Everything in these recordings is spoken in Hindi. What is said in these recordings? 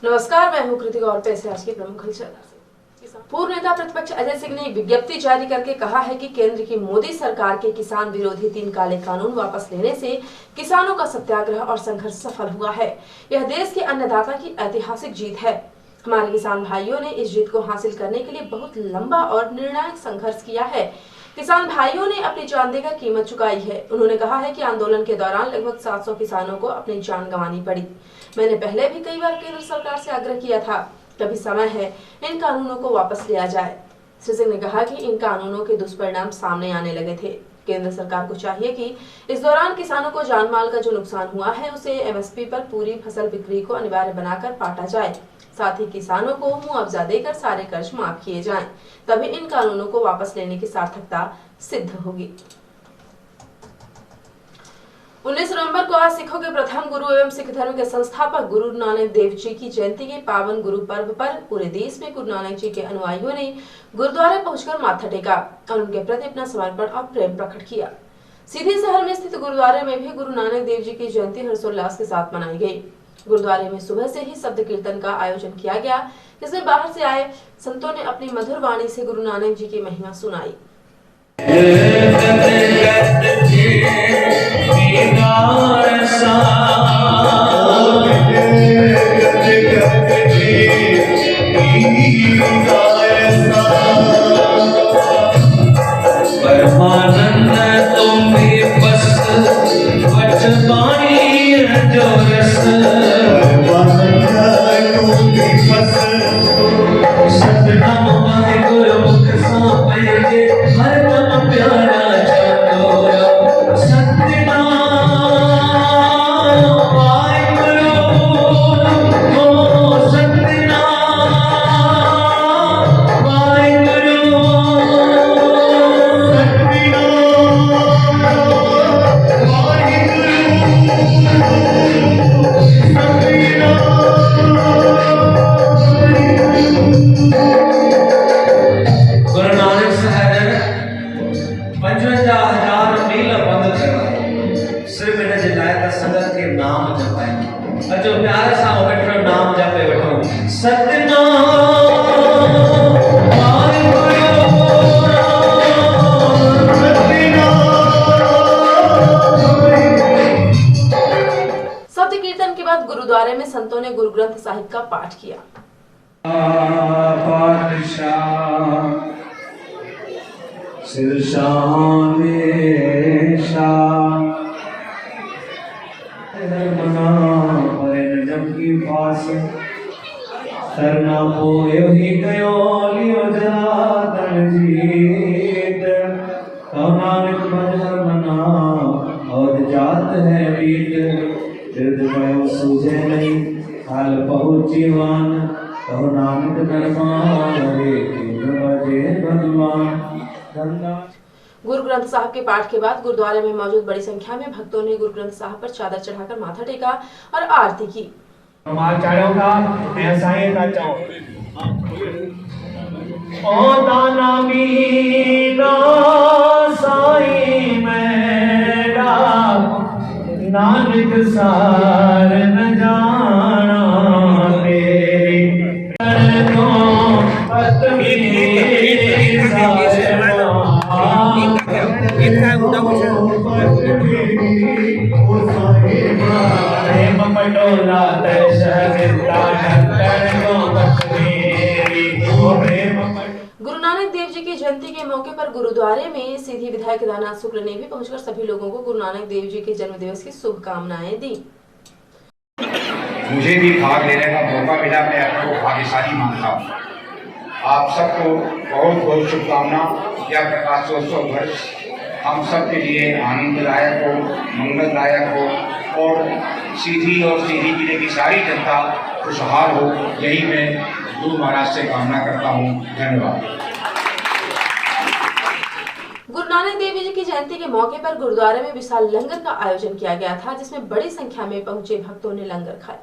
नमस्कार, मैं हूं कृतिका और पेश है आज की प्रमुख खबर। पूर्व नेता प्रतिपक्ष अजय सिंह ने विज्ञप्ति जारी करके कहा है कि केंद्र की मोदी सरकार के किसान विरोधी 3 काले कानून वापस लेने से किसानों का सत्याग्रह और संघर्ष सफल हुआ है। यह देश के अन्नदाता की ऐतिहासिक जीत है। हमारे किसान भाइयों ने इस जीत को हासिल करने के लिए बहुत लंबा और निर्णायक संघर्ष किया है। किसान भाइयों ने अपनी जान देकर कीमत चुकाई है। उन्होंने कहा है कि आंदोलन के दौरान लगभग 700 किसानों को अपनी जान गंवानी पड़ी। मैंने पहले भी कई बार केंद्र सरकार से आग्रह किया था, अभी समय है इन कानूनों को वापस लिया जाए। श्री सिंह ने कहा कि इन कानूनों के दुष्परिणाम सामने आने लगे थे। केंद्र सरकार को चाहिए कि इस दौरान किसानों को जान माल का जो नुकसान हुआ है उसे एमएसपी पर पूरी फसल बिक्री को अनिवार्य बनाकर बांटा जाए। साथ ही किसानों को मुआवजा देकर सारे कर्ज माफ किए जाएं, तभी इन कानूनों को वापस लेने की सार्थकता सिद्ध होगी। 19 नवंबर को आज सिखों के प्रथम गुरु एवं सिख धर्म के संस्थापक गुरु नानक देव जी की जयंती के पावन गुरु पर्व पर पूरे देश में गुरु नानक जी के अनुयायियों ने गुरुद्वारे पहुंचकर माथा टेका और उनके प्रति अपना समर्पण और प्रेम प्रकट किया। सीधी शहर में स्थित गुरुद्वारे में भी गुरु नानक देव जी की जयंती हर्षोल्लास के साथ मनाई गई। गुरुद्वारे में सुबह से ही शब्द कीर्तन का आयोजन किया गया, जिसमें बाहर से आए संतों ने अपनी मधुर वाणी से गुरु नानक जी की महिमा सुनाई। परमानंद तुम भी बस बचपानी जो रस सतनाम वाहिगुरु मुख सापे हर नाम प्यारा चतोरा सतनाम वाहिगुरु ओ सतनाम वाहिगुरु गुरु नानक साहब 55,000 मील पंध चढ़ाए सिर्फ इन जे लाइ त संगत के नाम जपाए। अचो प्यार सां वठो नाम जपे वठो सतनाम शब्द कीर्तन के बाद गुरुद्वारे में संतों ने गुरु ग्रंथ साहिब का पाठ किया। सरना पोयो ही गयो लियो जनार्दन जीत कहो नानक बजहर मना और जात है रीत तीर्थ भयो सूझे नहीं हाल पहुँची वान कहो नानक दरबार रे बजे भगवान। गुरु ग्रंथ साहिब के पाठ के बाद गुरुद्वारे में मौजूद बड़ी संख्या में भक्तों ने गुरु ग्रंथ साहिब पर चादर चढ़ाकर माथा टेका और आरती की। माल चाढ़ोगा ऐसा ही ना चाहो ओ दाना मीरा साई मेरा नानक सार न जाना तेरी तो गुरु नानक देव जी की जयंती के मौके पर गुरुद्वारे में सीधी विधायक दाना शुक्ल ने भी पहुंचकर सभी लोगों को गुरु नानक देव जी के जन्म दिवस की शुभकामनाएं दी। मुझे भी भाग लेने का मौका मिला, मैं आपको भाग्यशाली मानता हूँ। आप सबको बहुत बहुत शुभकामना। यह प्रकाशोत्सव वर्ष हम सब के लिए आनंददायक हो, मंगलदायक हो और सीधी जिले की सारी जनता खुशहाल हो, यही मैं गुरु महाराज से कामना करता हूँ। धन्यवाद। गुरु नानक देव जी की जयंती के मौके पर गुरुद्वारे में विशाल लंगर का आयोजन किया गया था, जिसमें बड़ी संख्या में पहुंचे भक्तों ने लंगर खाया।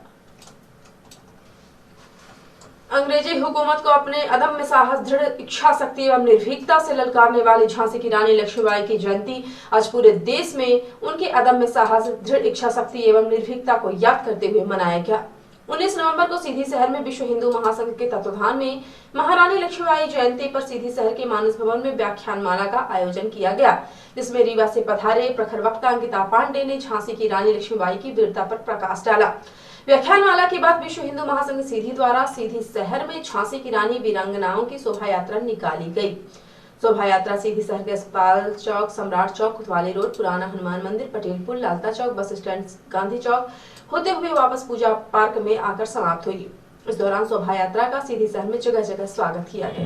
अंग्रेजी हुकूमत को अपने अदम्य साहस, दृढ़ इच्छा शक्ति एवं निर्भीकता से ललकारने वाली झांसी की रानी लक्ष्मीबाई की जयंती आज पूरे देश में उनके अदम्य साहस, दृढ़ इच्छा शक्ति एवं निर्भीकता को याद करते हुए मनाया गया। 19 नवंबर को सीधी शहर में विश्व हिंदू महासंघ के तत्वाधान में महारानी लक्ष्मीबाई जयंती पर सीधी शहर के मानस भवन में व्याख्यानमाला का आयोजन किया गया, जिसमें रीवा से पधारे प्रखर वक्ता अंकिता पांडे ने झांसी की रानी लक्ष्मीबाई की वीरता पर प्रकाश डाला। व्याख्यानमाला के बाद विश्व हिंदू महासंघ सीधी द्वारा सीधी शहर में झांसी की रानी वीरांगनाओं की शोभा यात्रा निकाली गई। शोभा यात्रा सीधी शहर के अस्पताल चौक, सम्राट चौक, कोतवाली रोड, पुराना हनुमान मंदिर, पटेल पुल, लालता चौक, बस स्टैंड, गांधी चौक होते हुए वापस पूजा पार्क में आकर समाप्त हुई। इस दौरान शोभा यात्रा का सीधी शहर में जगह जगह स्वागत किया गया।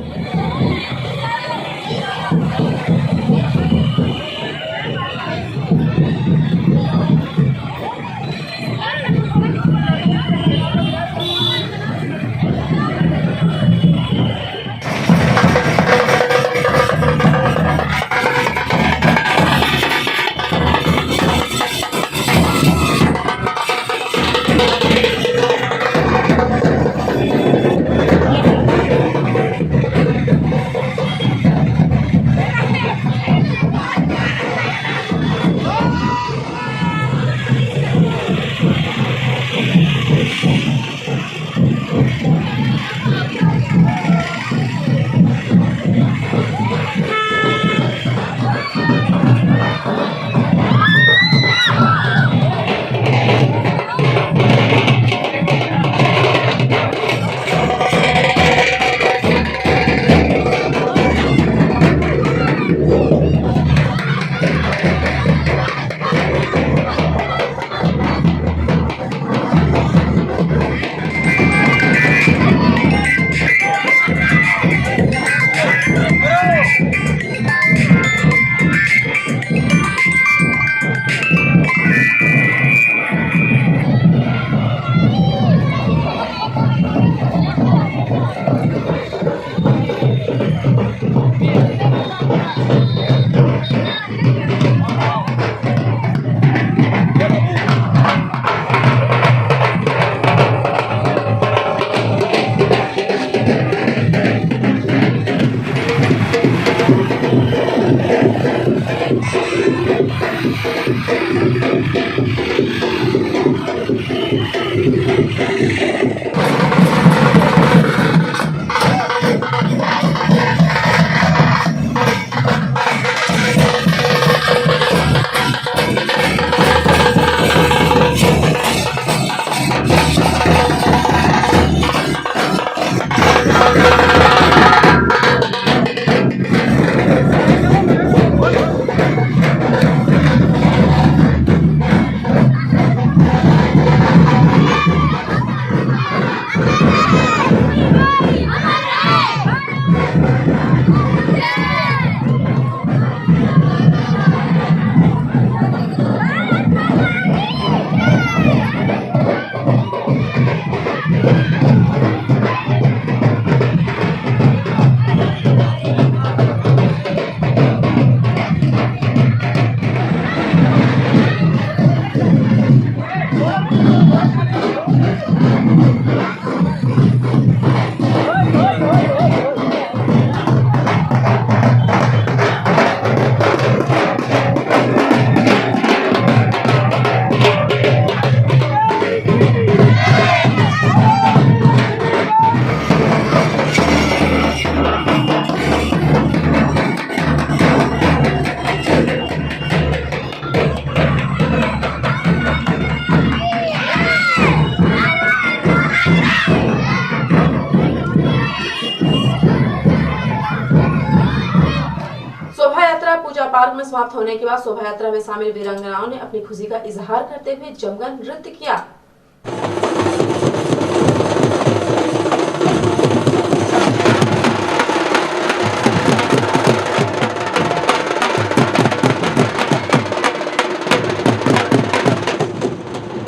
पार्क में समाप्त होने के बाद शोभा यात्रा में शामिल वीरांगनाओं ने अपनी खुशी का इजहार करते हुए जमकर नृत्य किया।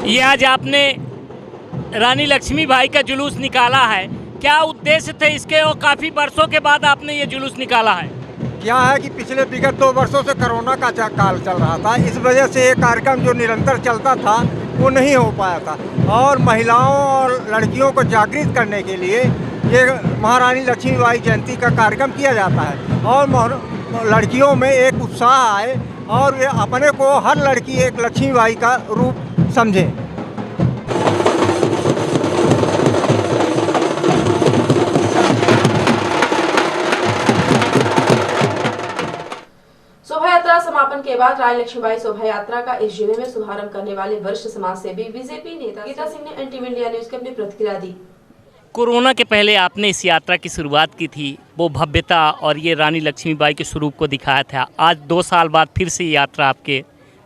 ये आज आपने रानी लक्ष्मीबाई का जुलूस निकाला है, क्या उद्देश्य थे इसके और काफ़ी वर्षों के बाद आपने ये जुलूस निकाला है? क्या है कि पिछले विगत 2 वर्षों से कोरोना का काल चल रहा था, इस वजह से ये कार्यक्रम जो निरंतर चलता था वो नहीं हो पाया था और महिलाओं और लड़कियों को जागृत करने के लिए ये महारानी लक्ष्मीबाई जयंती का कार्यक्रम किया जाता है और लड़कियों में एक उत्साह आए और वे अपने को हर लड़की एक लक्ष्मीबाई का रूप समझें। के बाद रानी लक्ष्मीबाई शोभा यात्रा का इस जिले में शुभारंभ करने वाले वरिष्ठ समाज सेवी बीजेपी नेता गीता सिंह ने NTV इंडिया न्यूज को अपनी प्रतिक्रिया दी। कोरोना के पहले आपने इस यात्रा की शुरुआत की थी, वो भव्यता और ये रानी लक्ष्मीबाई के स्वरूप को दिखाया था। आज 2 साल बाद फिर से ये यात्रा आपके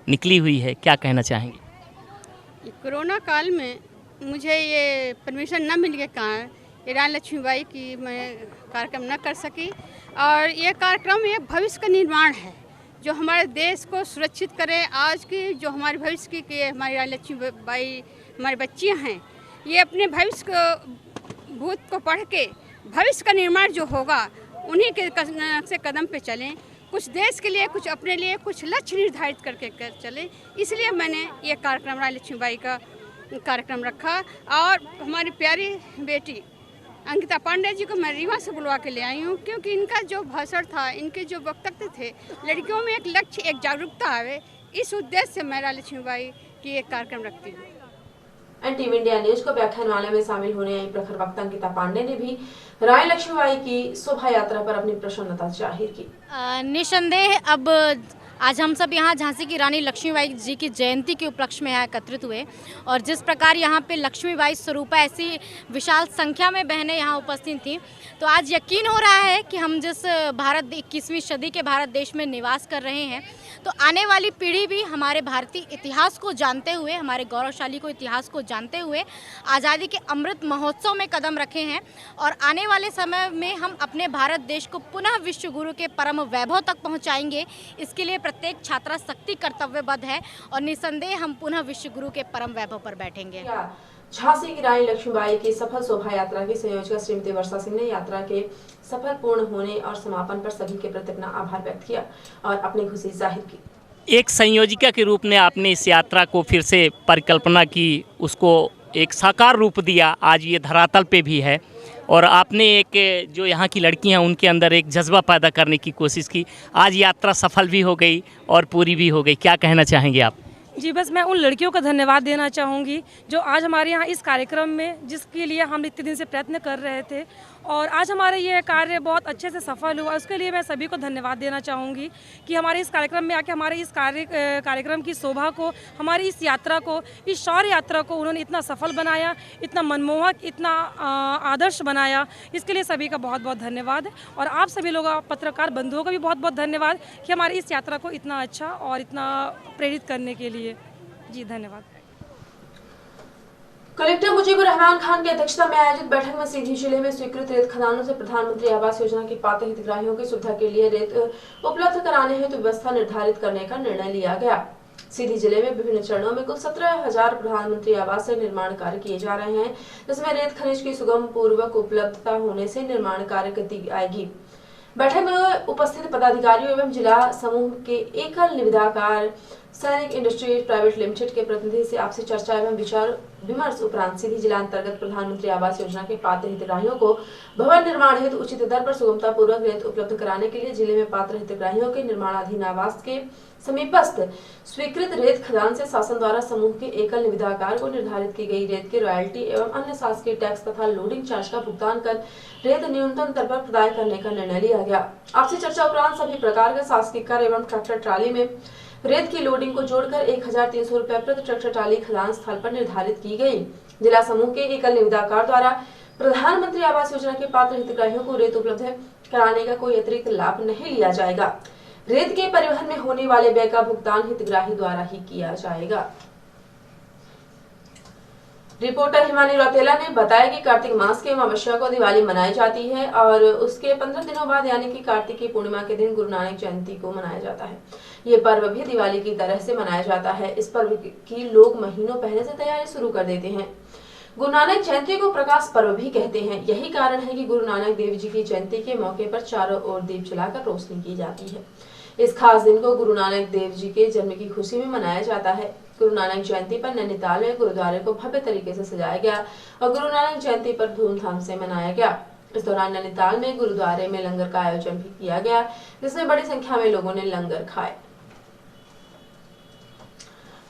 निकली हुई है, क्या कहना चाहेंगे? कोरोना काल में मुझे ये परमिशन न मिलने के कारण ये रानी लक्ष्मीबाई की मैं कार्यक्रम न कर सकी, और ये कार्यक्रम एक भविष्य का निर्माण है जो हमारे देश को सुरक्षित करे। आज की जो हमारे भविष्य की हमारी रानी लक्ष्मीबाई हमारी बच्चियां हैं, ये अपने भविष्य को भूत को पढ़ के भविष्य का निर्माण जो होगा उन्हीं के से कदम पे चलें। कुछ देश के लिए, कुछ अपने लिए, कुछ लक्ष्य निर्धारित करके चलें। इसलिए मैंने ये कार्यक्रम रानी लक्ष्मीबाई का कार्यक्रम रखा, और हमारी प्यारी बेटी अंकिता पांडे जी को मैं रीवा से बुलवा के ले आई हूँ, क्योंकि इनका जो भाषण था, इनके जो वक्तव्य थे, लड़कियों में एक लक्ष्य, एक जागरूकता आवे, इस उद्देश्य से मैं रानी लक्ष्मीबाई की एक कार्यक्रम रखती हूँ। NTV इंडिया न्यूज को व्याख्यानमाला में शामिल होने आई प्रखर वक्ता अंकिता पांडे ने भी रानी लक्ष्मीबाई की शोभा यात्रा पर अपनी प्रसन्नता जाहिर की। निसंदेह अब आज हम सब यहाँ झांसी की रानी लक्ष्मीबाई जी की जयंती के उपलक्ष्य में यहाँ एकत्रित हुए, और जिस प्रकार यहाँ पे लक्ष्मीबाई स्वरूपा ऐसी विशाल संख्या में बहनें यहाँ उपस्थित थीं, तो आज यकीन हो रहा है कि हम जिस 21वीं सदी के भारत देश में निवास कर रहे हैं, तो आने वाली पीढ़ी भी हमारे भारतीय इतिहास को जानते हुए, हमारे गौरवशाली को इतिहास को जानते हुए आज़ादी के अमृत महोत्सव में कदम रखे हैं, और आने वाले समय में हम अपने भारत देश को पुनः विश्व गुरु के परम वैभव तक पहुँचाएंगे। इसके लिए प्रत्येक छात्रा शक्ति कर्तव्यबद्ध है, और निसंदेह हम पुनः विश्व गुरु के परम वैभव पर बैठेंगे। झांसी की रानी लक्ष्मीबाई की सफल शोभा यात्रा की संयोजक श्रीमती वर्षा सिंह ने यात्रा के सफल पूर्ण होने और समापन पर सभी के प्रति अपना आभार व्यक्त किया और अपनी खुशी जाहिर की। एक संयोजिका के रूप में आपने इस यात्रा को फिर से परिकल्पना की, उसको एक साकार रूप दिया, आज ये धरातल पे भी है, और आपने एक जो यहाँ की लड़कियाँ उनके अंदर एक जज्बा पैदा करने की कोशिश की। आज यात्रा सफल भी हो गई और पूरी भी हो गई, क्या कहना चाहेंगे आप? जी, बस मैं उन लड़कियों का धन्यवाद देना चाहूँगी जो आज हमारे यहाँ इस कार्यक्रम में, जिसके लिए हम इतने दिन से प्रयत्न कर रहे थे, और आज हमारे ये कार्य बहुत अच्छे से सफल हुआ। उसके लिए मैं सभी को धन्यवाद देना चाहूँगी कि हमारे इस कार्यक्रम में आके हमारे इस कार्यक्रम की शोभा को, हमारी इस यात्रा को, इस शौर्य यात्रा को उन्होंने इतना सफल बनाया, इतना मनमोहक, इतना आदर्श बनाया। इसके लिए सभी का बहुत बहुत धन्यवाद है, और आप सभी लोग पत्रकार बंधुओं का भी बहुत बहुत धन्यवाद कि हमारी इस यात्रा को इतना अच्छा और इतना प्रेरित करने के लिए। जी, धन्यवाद। कलेक्टर मुजीबुर रहमान खान की अध्यक्षता में आयोजित बैठक में सीधी जिले में स्वीकृत रेत खदानों से प्रधानमंत्री आवास योजना के पात्र हितग्राहियों की सुविधा के लिए रेत उपलब्ध कराने हेतु व्यवस्था निर्धारित करने का निर्णय लिया गया। सीधी जिले में विभिन्न चरणों में कुल 17,000 प्रधानमंत्री आवास से निर्माण कार्य किए जा रहे हैं, जिसमें रेत खनिज की सुगम पूर्वक उपलब्धता होने से निर्माण कार्य गति आएगी। बैठक में उपस्थित पदाधिकारियों एवं जिला समूह के एकल निविदाकार सैनिक इंडस्ट्रीज प्राइवेट लिमिटेड के प्रतिनिधि से आपसी चर्चा एवं विचार विमर्श उपरांत सीधी जिला अंतर्गत प्रधानमंत्री आवास योजना के पात्र हितग्राहियों को भवन निर्माण हेतु उचित दर पर सुगमता पूर्वक रेत उपलब्ध कराने के लिए जिले में पात्र हितग्राहियों के निर्माणाधीन आवास के समीपस्थ स्वीकृत रेत खदान से शासन द्वारा समूह के एकल निविदाकार को निर्धारित की गई रेत के रॉयल्टी एवं अन्य शासकीय टैक्स तथा लोडिंग चार्ज का भुगतान कर रेत न्यूनतम दर पर प्रदाय करने का निर्णय लिया गया। आपसी चर्चा उपरांत सभी प्रकार के शासकीय कार एवं ट्रैक्टर ट्राली में रेत की लोडिंग को जोड़कर 1,300 रुपए प्रति ट्रैक्टर ट्राली खदान स्थल पर निर्धारित की गई। जिला समूह के एकल निविदाकार द्वारा प्रधानमंत्री आवास योजना के पात्र हितग्राहियों को रेत उपलब्ध कराने का कोई अतिरिक्त लाभ नहीं लिया जाएगा। रेत के परिवहन में होने वाले व्यय का भुगतान हितग्राही द्वारा ही किया जाएगा। रिपोर्टर हिमानी रौतेला ने बताया कि कार्तिक मास के अमावस्या को दिवाली मनाई जाती है और उसके 15 दिनों बाद यानी कि कार्तिक पूर्णिमा के दिन गुरु नानक जयंती को मनाया जाता है। ये पर्व भी दिवाली की तरह से मनाया जाता है। इस पर्व की लोग महीनों पहले से तैयारी शुरू कर देते हैं। गुरु नानक जयंती को प्रकाश पर्व भी कहते हैं। यही कारण है कि गुरु नानक देव जी की जयंती के मौके पर चारों ओर दीप जलाकर रोशनी की जाती है। इस खास दिन को गुरु नानक देव जी के जन्म की खुशी में मनाया जाता है। गुरु नानक जयंती पर नैनीताल में गुरुद्वारे को भव्य तरीके से सजाया गया और गुरु नानक जयंती पर धूमधाम से मनाया गया। इस दौरान नैनीताल में गुरुद्वारे में लंगर का आयोजन भी किया गया, जिसमें बड़ी संख्या में लोगों ने लंगर खाए।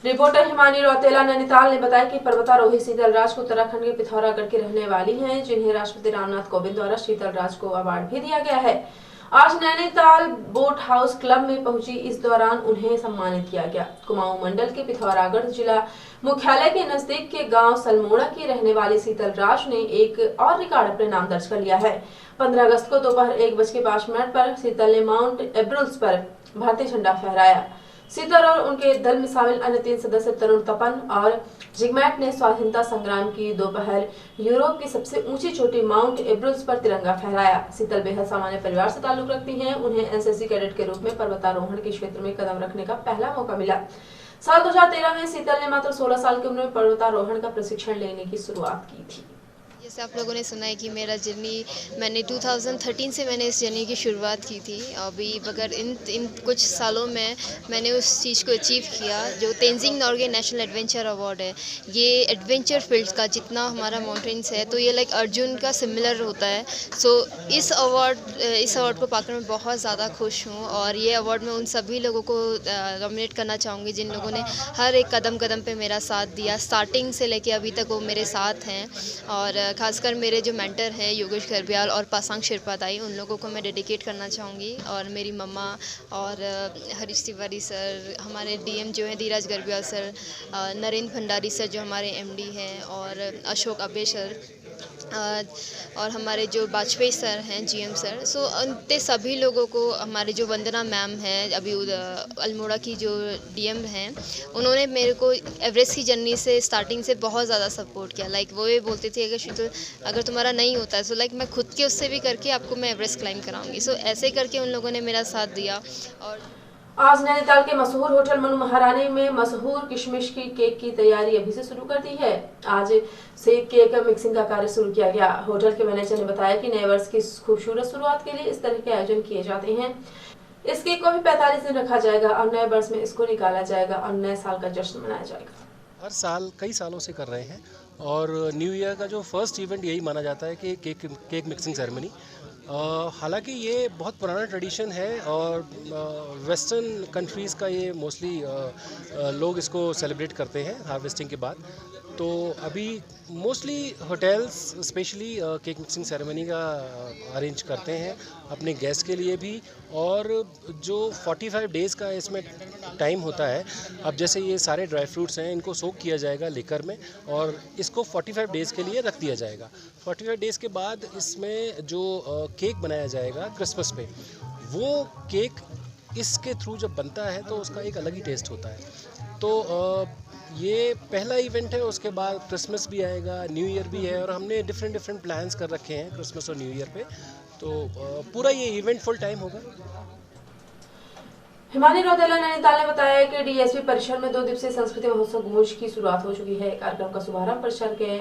रिपोर्टर हिमानी रौतेला नैनीताल ने बताया कि पर्वतारोही शीतलराज को उत्तराखंड के पिथौरागढ़ की रहने वाली हैं, जिन्हें राष्ट्रपति रामनाथ कोविंद द्वारा शीतलराज को अवार्ड भी दिया गया है। आज नैनीताल बोट हाउस क्लब में पहुंची, इस दौरान उन्हें सम्मानित किया गया। कुमाऊं मंडल के पिथौरागढ़ जिला मुख्यालय के नजदीक के गांव सलमोड़ा की रहने वाली शीतल राज ने एक और रिकॉर्ड अपने नाम दर्ज कर लिया है। 15 अगस्त को दोपहर 1:05 पर शीतल ने माउंट एब्रुल्स पर भारतीय झंडा फहराया। शीतल और उनके दल में शामिल अन्य 3 सदस्य तरुण तपन और जिगमैट ने स्वाधीनता संग्राम की दोपहर यूरोप की सबसे ऊंची चोटी माउंट एब्रुल्स पर तिरंगा फहराया। शीतल बेहद सामान्य परिवार से ताल्लुक रखती हैं। उन्हें एनसीसी कैडेट के रूप में पर्वतारोहण के क्षेत्र में कदम रखने का पहला मौका मिला। साल 2013 में शीतल ने मात्र 16 साल की उम्र में पर्वतारोहण का प्रशिक्षण लेने की शुरुआत की थी। जैसे आप लोगों ने सुना है कि मेरा जर्नी मैंने 2013 से मैंने इस जर्नी की शुरुआत की थी। अभी मगर इन कुछ सालों में मैंने उस चीज़ को अचीव किया जो Tenzing Norgay national adventure award है। ये एडवेंचर फील्ड का जितना हमारा माउंटेन्स है तो ये लाइक अर्जुन का सिमिलर होता है। सो इस अवार्ड को पाकर मैं बहुत ज़्यादा खुश हूँ और ये अवार्ड मैं उन सभी लोगों को नॉमिनेट करना चाहूँगी जिन लोगों ने हर एक कदम पे मेरा साथ दिया, स्टार्टिंग से लेके अभी तक वो मेरे साथ हैं। और खासकर मेरे जो मेंटर हैं योगेश गर्ब्याल और पासांग शिरपा दाई, उन लोगों को मैं डेडिकेट करना चाहूँगी। और मेरी मम्मा और हरीश तिवारी सर, हमारे डीएम जो हैं धीरज गर्ब्याल सर, नरेंद्र भंडारी सर जो हमारे एमडी हैं, और अशोक अबे सर, और हमारे जो वाजपेयी सर हैं जीएम सर। सो उनते सभी लोगों को, हमारे जो वंदना मैम हैं अभी अल्मोड़ा की जो डीएम हैं, उन्होंने मेरे को एवरेस्ट की जर्नी से स्टार्टिंग से बहुत ज़्यादा सपोर्ट किया। लाइक वो ये बोलते थे कि शीतल अगर तुम्हारा नहीं होता है सो लाइक मैं खुद के उससे भी करके आपको मैं एवरेस्ट क्लाइंब कराऊंगी। सो ऐसे करके उन लोगों ने मेरा साथ दिया। और आज नैनीताल के मशहूर होटल मनु महारानी में मशहूर किशमिश की केक की तैयारी अभी से शुरू कर दी है। आज से केक मिक्सिंग का कार्य शुरू किया गया। होटल के मैनेजर ने बताया कि नए वर्ष की खूबसूरत शुरुआत के लिए इस तरह के आयोजन किए जाते हैं। इस केक को भी 45 दिन रखा जाएगा और नए वर्ष में इसको निकाला जाएगा और नए साल का जश्न मनाया जाएगा। हर साल कई सालों से कर रहे हैं और न्यू ईयर का जो फर्स्ट इवेंट यही माना जाता है कि केक मिक्सिंग सेरेमनी। हालांकि ये बहुत पुराना ट्रेडिशन है और वेस्टर्न कंट्रीज़ का ये मोस्टली लोग इसको सेलिब्रेट करते हैं हार्वेस्टिंग के बाद। तो अभी mostly hotels specially cake mixing ceremony का अरेंज करते हैं अपने गेस्ट के लिए भी। और जो 45 डेज़ का इसमें टाइम होता है, अब जैसे ये सारे ड्राई फ्रूट्स हैं इनको सोक किया जाएगा लिकर में और इसको 45 डेज़ के लिए रख दिया जाएगा। 45 डेज़ के बाद इसमें जो केक बनाया जाएगा क्रिसमस पे, वो केक इसके थ्रू जब बनता है तो उसका एक अलग ही टेस्ट होता है। तो ये पहला इवेंट है, उसके बाद क्रिसमस भी आएगा, न्यू ईयर भी है और हमने डिफरेंट प्लान्स कर रखे हैं क्रिसमस और न्यू ईयर पे। तो पूरा ये इवेंट फुल टाइम होगा। हिमानी रौतेला नैनीताल ने बताया कि डीएसपी परिसर में 2 दिवसीय संस्कृति महोत्सव गूंज की शुरुआत हो चुकी है। कार्यक्रम का शुभारंभ परिसर के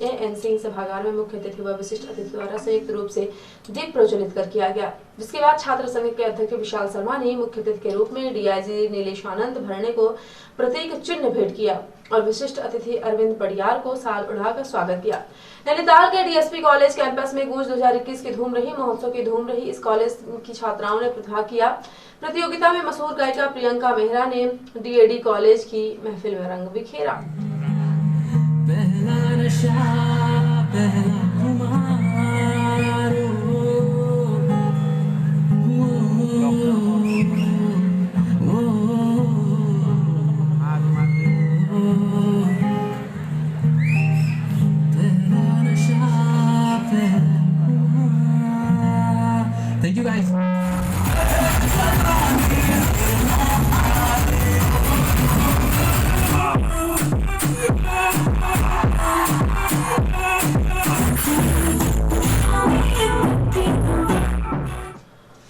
एएन सिंह सभागार में मुख्य अतिथि व विशिष्ट अतिथि द्वारा संयुक्त रूप से दीप प्रज्वलित कर किया गया, जिसके बाद छात्र संघ के अध्यक्ष विशाल शर्मा ने मुख्य अतिथि के रूप में डीआईजी नीलेश आनंद भरणे को प्रतीक चिन्ह भेंट किया और विशिष्ट अतिथि अरविंद पडियार को साल उड़ाकर स्वागत किया। नैनीताल के डीएसपी कॉलेज कैंपस में गूंज 2021 की धूम रही, महोत्सव की धूम रही। इस कॉलेज की छात्राओं ने प्रतिभाग किया। प्रतियोगिता में मशहूर गायिका प्रियंका मेहरा ने डीएडी कॉलेज की महफिल में रंग बिखेरा। Thank you guys.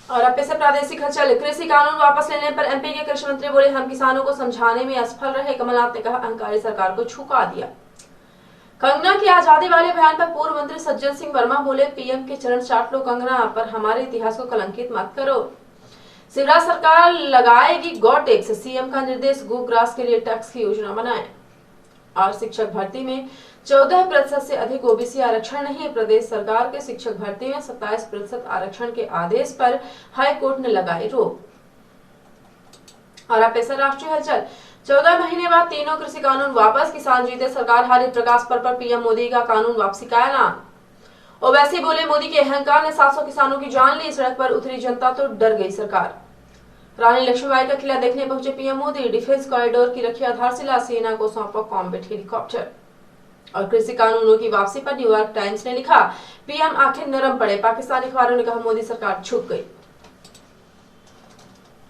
और अब से प्रादेशिक हलचल। कृषि कानून वापस लेने पर एमपी के कृषि मंत्री बोले, हम किसानों को समझाने में असफल रहे। कमलनाथ ने कहा, अहंकारी सरकार को झुका दिया। कंगना की आजादी वाले बयान पर पूर्व मंत्री सज्जन सिंह वर्मा बोले, पीएम के चरण चाट लो कंगना, पर हमारे इतिहास को कलंकित मत करो। शिवराज सरकार लगाएगी गौ टैक्स, सीएम का निर्देश। गो ग्रास के लिए टैक्स की योजना बनाएं। और शिक्षक भर्ती में 14% से अधिक ओबीसी आरक्षण नहीं। प्रदेश सरकार के शिक्षक भर्ती में 27% आरक्षण के आदेश पर हाई कोर्ट ने लगाई रोक। और अब पेशा राष्ट्रीय हलचल। 14 महीने बाद तीनों कृषि कानून वापस, किसान जीते सरकार हारी। प्रकाश पर्व पर पीएम मोदी का कानून वापसी का ऐलान। ओवैसी बोले, मोदी के अहंकार ने 700 किसानों की जान ली, सड़क पर उतरी जनता तो डर गई सरकार। रानी लक्ष्मीबाई का किला देखने पहुंचे पीएम मोदी, डिफेंस कॉरिडोर की रखी आधारशिला, सेना को सौंपा कॉम्बैट हेलीकॉप्टर। और कृषि कानूनों की वापसी पर न्यूयॉर्क टाइम्स ने लिखा, पीएम आखिर नरम पड़े, पाकिस्तानी अखबारों ने कहा मोदी सरकार झुक गई।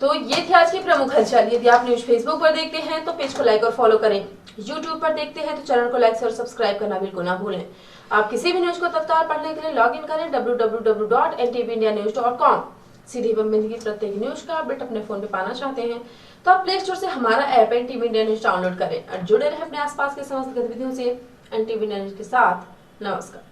तो ये थी आज की प्रमुख हलचल। यदि आप न्यूज फेसबुक पर देखते हैं तो पेज को लाइक और फॉलो करें, यूट्यूब पर देखते हैं तो चैनल को लाइक और सब्सक्राइब करना बिल्कुल ना भूलें। आप किसी भी न्यूज को तत्काल पढ़ने के लिए लॉग इन करें www.ntvindianews.com। सीधी एवं बिंदी की प्रत्येक न्यूज का अपडेट अपने फोन पे पाना चाहते हैं तो आप प्ले स्टोर से हमारा app NTV India news download करें और जुड़े रहे अपने आसपास के समस्त गतिविधियों से NTV इंडिया न्यूज के साथ। नमस्कार।